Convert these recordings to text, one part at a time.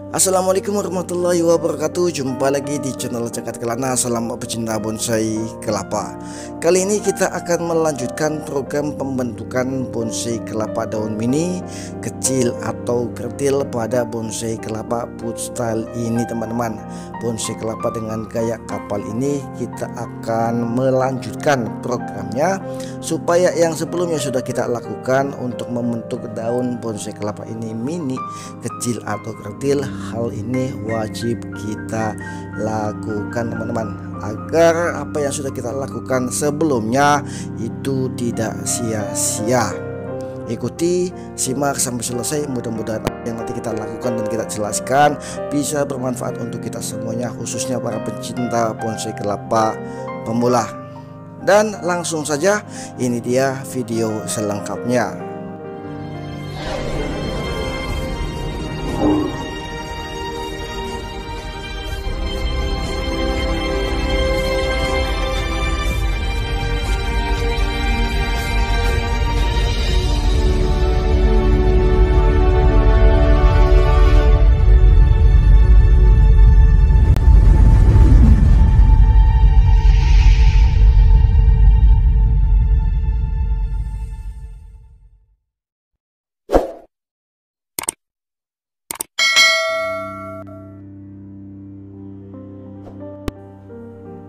Assalamualaikum warahmatullahi wabarakatuh. Jumpa lagi di channel Cengkat Kelana. Salam pecinta bonsai kelapa. Kali ini kita akan melanjutkan program pembentukan bonsai kelapa daun mini kecil atau kerdil pada bonsai kelapa wood style ini, teman-teman. Bonsai kelapa dengan gaya kapal ini kita akan melanjutkan programnya, supaya yang sebelumnya sudah kita lakukan untuk membentuk daun bonsai kelapa ini mini kecil atau kerdil, hal ini wajib kita lakukan, teman-teman, agar apa yang sudah kita lakukan sebelumnya itu tidak sia-sia. Ikuti, simak sampai selesai. Mudah-mudahan apa yang nanti kita lakukan dan kita jelaskan bisa bermanfaat untuk kita semuanya, khususnya para pencinta bonsai kelapa pemula. Dan langsung saja, ini dia video selengkapnya.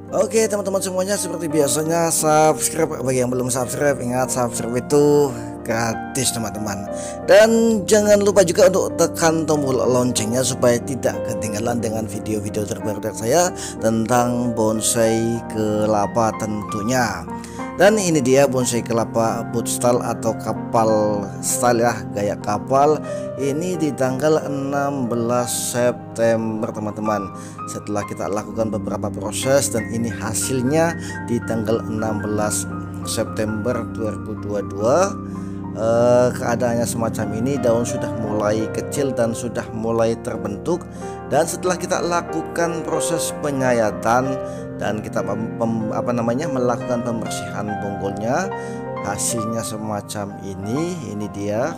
Oke teman-teman semuanya, seperti biasanya subscribe. Bagi yang belum subscribe, ingat subscribe itu gratis, teman-teman. Dan jangan lupa juga untuk tekan tombol loncengnya supaya tidak ketinggalan dengan video-video terbaru dari saya tentang bonsai kelapa tentunya. Dan ini dia bonsai kelapa wood style atau kapal style ya, gaya kapal. Ini di tanggal 16 September, teman-teman. Setelah kita lakukan beberapa proses, dan ini hasilnya di tanggal 16 September 2022. Keadaannya semacam ini, daun sudah mulai kecil dan sudah mulai terbentuk. Dan setelah kita lakukan proses penyayatan dan kita melakukan pembersihan bonggolnya, hasilnya semacam ini. Ini dia.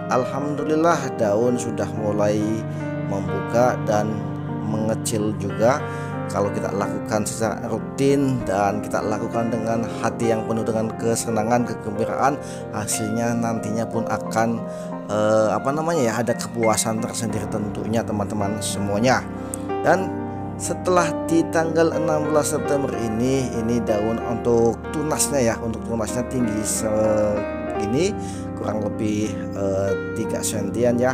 Alhamdulillah, daun sudah mulai membuka dan mengecil juga. Kalau kita lakukan secara rutin dan kita lakukan dengan hati yang penuh dengan kesenangan, kegembiraan, hasilnya nantinya pun akan ada kepuasan tersendiri tentunya, teman-teman semuanya. Dan setelah di tanggal 16 September ini daun untuk tunasnya tinggi segini, kurang lebih 3 sentian ya.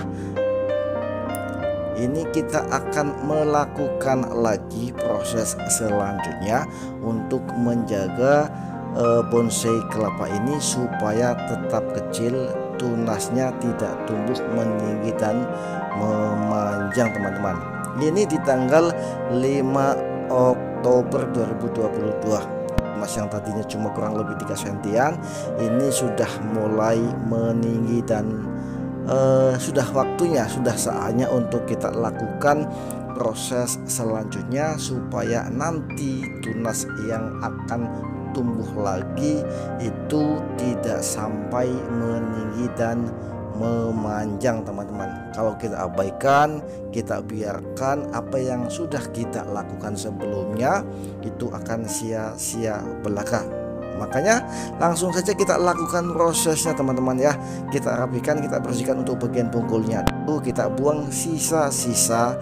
Ini kita akan melakukan lagi proses selanjutnya untuk menjaga bonsai kelapa ini supaya tetap kecil, tunasnya tidak tumbuh meninggi dan memanjang, teman-teman. Ini di tanggal 5 Oktober 2022. Tunas yang tadinya cuma kurang lebih 3 sentian ini sudah mulai meninggi dan sudah waktunya, sudah saatnya untuk kita lakukan proses selanjutnya supaya nanti tunas yang akan tumbuh lagi itu tidak sampai meninggi dan memanjang, teman-teman. Kalau kita abaikan, kita biarkan, apa yang sudah kita lakukan sebelumnya itu akan sia-sia belaka. Makanya langsung saja kita lakukan prosesnya, teman-teman ya. Kita rapikan, kita bersihkan untuk bagian bonggolnya dulu. Kita buang sisa-sisa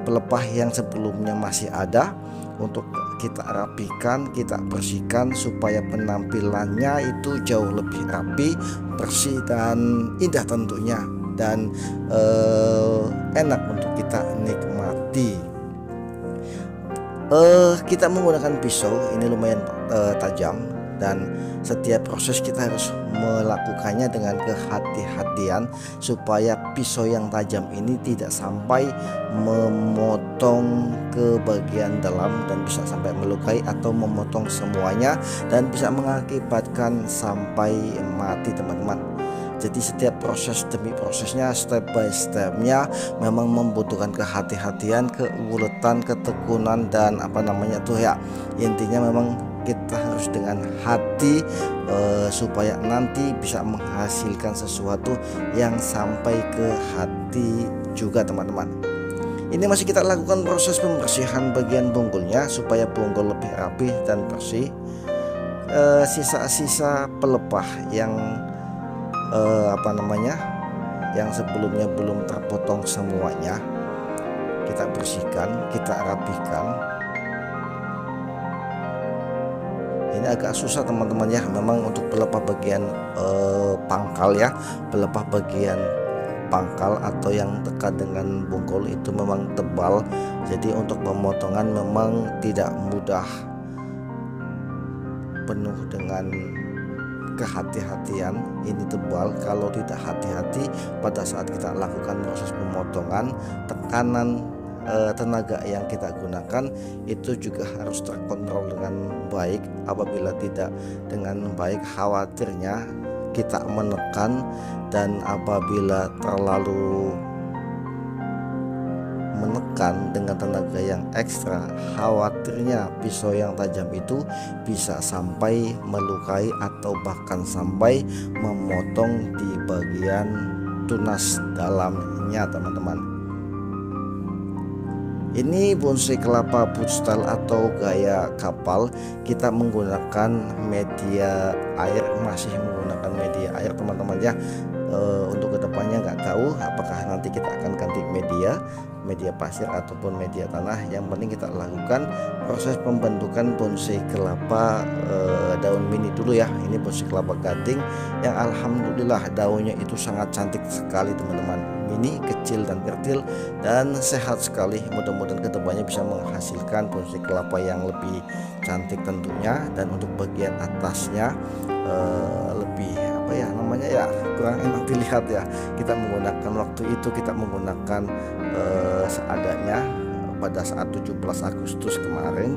pelepah yang sebelumnya masih ada. Untuk kita rapikan, kita bersihkan supaya penampilannya itu jauh lebih rapi, bersih dan indah tentunya. Dan enak untuk kita nikmati. Kita menggunakan pisau ini lumayan tajam, dan setiap proses kita harus melakukannya dengan kehati-hatian supaya pisau yang tajam ini tidak sampai memotong ke bagian dalam dan bisa sampai melukai atau memotong semuanya dan bisa mengakibatkan sampai mati, teman-teman. Jadi setiap proses demi prosesnya, step by stepnya memang membutuhkan kehati-hatian, keuletan, ketekunan, dan intinya memang kita harus dengan hati supaya nanti bisa menghasilkan sesuatu yang sampai ke hati juga teman-teman. Ini masih kita lakukan proses pembersihan bagian bonggolnya supaya bonggol lebih rapi dan bersih. Sisa-sisa pelepah yang yang sebelumnya belum terpotong semuanya kita bersihkan, kita rapihkan. Ini agak susah teman-teman ya, memang untuk pelepah bagian pangkal ya, pelepah bagian pangkal atau yang dekat dengan bonggol itu memang tebal, jadi untuk pemotongan memang tidak mudah, penuh dengan kehati-hatian. Ini tebal, kalau tidak hati-hati pada saat kita lakukan proses pemotongan, tekanan tenaga yang kita gunakan itu juga harus terkontrol dengan baik. Apabila tidak dengan baik, khawatirnya kita menekan, dan apabila terlalu menekan dengan tenaga yang ekstra, khawatirnya pisau yang tajam itu bisa sampai melukai atau bahkan sampai memotong di bagian tunas dalamnya teman-teman. Ini bonsai kelapa bootstyle atau gaya kapal. Kita menggunakan media air, masih menggunakan media air teman-teman ya. Untuk kedepannya nggak tahu apakah nanti kita akan ganti media pasir ataupun media tanah. Yang penting kita lakukan proses pembentukan bonsai kelapa daun mini dulu ya. Ini bonsai kelapa gading yang alhamdulillah daunnya itu sangat cantik sekali teman-teman, mini, kecil dan kerdil dan sehat sekali. Mudah-mudahan kedepannya bisa menghasilkan bonsai kelapa yang lebih cantik tentunya. Dan untuk bagian atasnya lebih kurang enak dilihat ya. Kita menggunakan waktu itu seadanya pada saat 17 Agustus kemarin.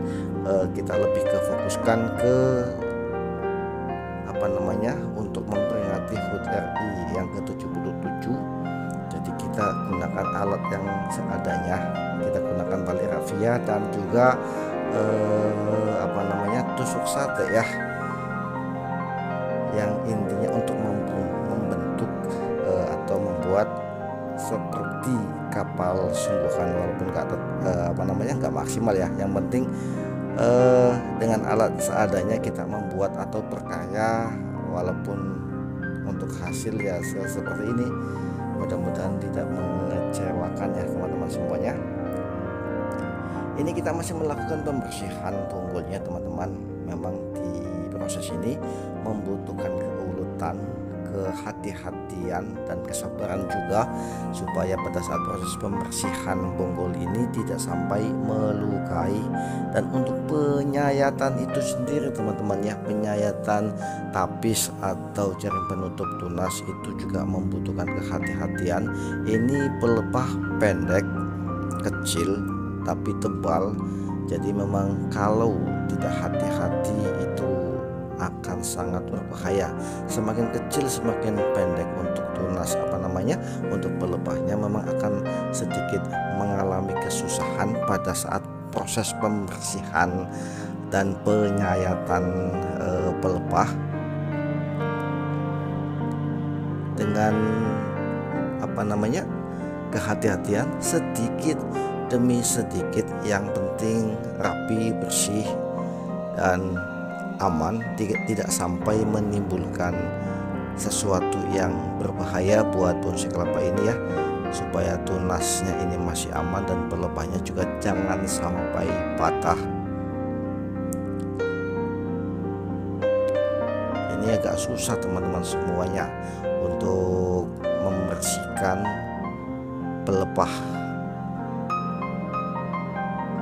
Kita lebih fokuskan ke untuk memperingati HUT RI yang ke-77. Jadi kita gunakan alat yang seadanya, kita gunakan tali rafia dan juga tusuk sate ya, yang intinya untuk membentuk atau membuat seperti kapal sungguhan, walaupun nggak maksimal ya. Yang penting dengan alat seadanya kita membuat atau berkarya, walaupun untuk hasil ya seperti ini. Mudah-mudahan tidak mengecewakan ya teman-teman semuanya. Ini kita masih melakukan pembersihan bonggolnya teman-teman. Memang di proses ini membutuhkan keuletan, kehati-hatian dan kesabaran juga, supaya pada saat proses pembersihan bonggol ini tidak sampai melukai. Dan untuk penyayatan itu sendiri teman-teman ya, penyayatan tapis atau jaring penutup tunas itu juga membutuhkan kehati-hatian. Ini pelepah pendek, kecil tapi tebal, jadi memang kalau tidak hati-hati itu akan sangat berbahaya. Semakin kecil semakin pendek untuk tunas untuk pelepahnya memang akan sedikit mengalami kesusahan pada saat proses pembersihan dan penyayatan pelepah. Dengan kehati-hatian sedikit demi sedikit, yang penting rapi, bersih dan aman, tidak sampai menimbulkan sesuatu yang berbahaya buat bonsai kelapa ini ya, supaya tunasnya ini masih aman dan pelepahnya juga jangan sampai patah. Ini agak susah teman-teman semuanya untuk membersihkan pelepah,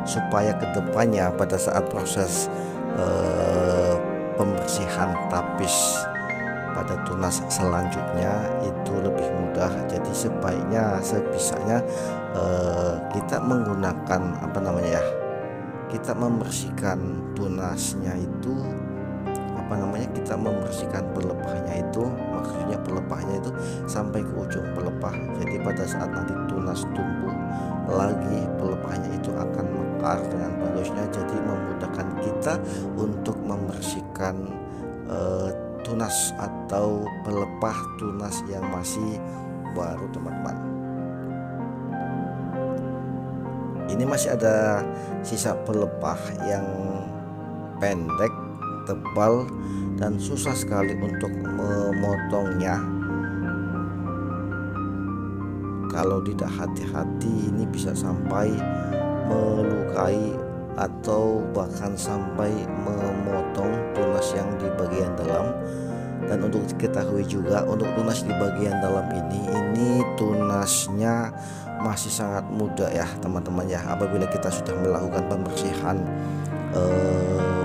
supaya kedepannya pada saat proses pembersihan tapis pada tunas selanjutnya itu lebih mudah. Jadi sebisanya kita menggunakan kita membersihkan tunasnya itu kita membersihkan pelepahnya itu, maksudnya pelepahnya itu sampai ke ujung pelepah. Jadi pada saat nanti tunas tumbuh lagi, pelepahnya itu akan mekar dengan bagusnya, jadi memudahkan kita untuk membersihkan tunas atau pelepah tunas yang masih baru teman-teman. Ini masih ada sisa pelepah yang pendek, tebal, dan susah sekali untuk memotongnya. Kalau tidak hati-hati ini bisa sampai melukai atau bahkan sampai memotong tunas yang di bagian dalam. Dan untuk diketahui juga, untuk tunas di bagian dalam ini tunasnya masih sangat muda ya teman-teman ya. Apabila kita sudah melakukan pembersihan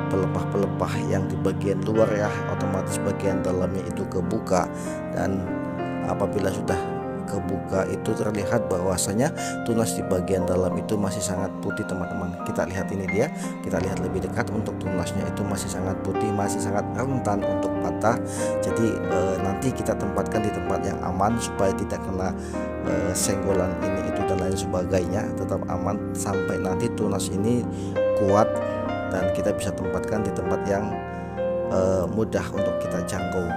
pelepah-pelepah yang di bagian luar ya, otomatis bagian dalamnya itu kebuka, dan apabila sudah kebuka itu terlihat bahwasanya tunas di bagian dalam itu masih sangat putih teman-teman. Kita lihat ini dia, kita lihat lebih dekat, untuk tunasnya itu masih sangat putih, masih sangat rentan untuk patah. Jadi nanti kita tempatkan di tempat yang aman supaya tidak kena senggolan ini itu dan lain sebagainya, tetap aman sampai nanti tunas ini kuat dan kita bisa tempatkan di tempat yang mudah untuk kita jangkau.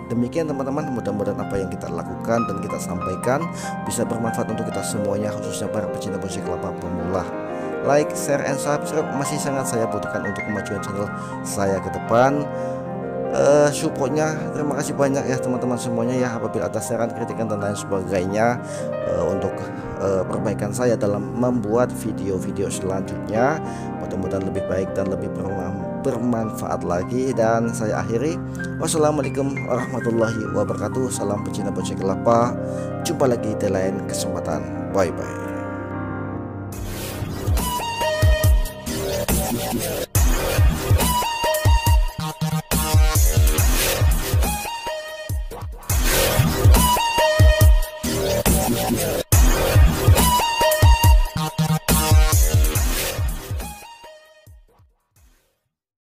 Demikian teman-teman, mudah-mudahan apa yang kita lakukan dan kita sampaikan bisa bermanfaat untuk kita semuanya, khususnya para pecinta bonsai kelapa pemula. Like, share, and subscribe masih sangat saya butuhkan untuk kemajuan channel saya ke depan. Supportnya terima kasih banyak ya teman-teman semuanya ya. Apabila ada saran, kritikan, dan lain sebagainya untuk perbaikan saya dalam membuat video-video selanjutnya, mudah-mudahan lebih baik dan lebih bermanfaat lagi. Dan saya akhiri, wassalamualaikum warahmatullahi wabarakatuh. Salam pecinta bonsai kelapa, jumpa lagi di lain kesempatan. Bye bye.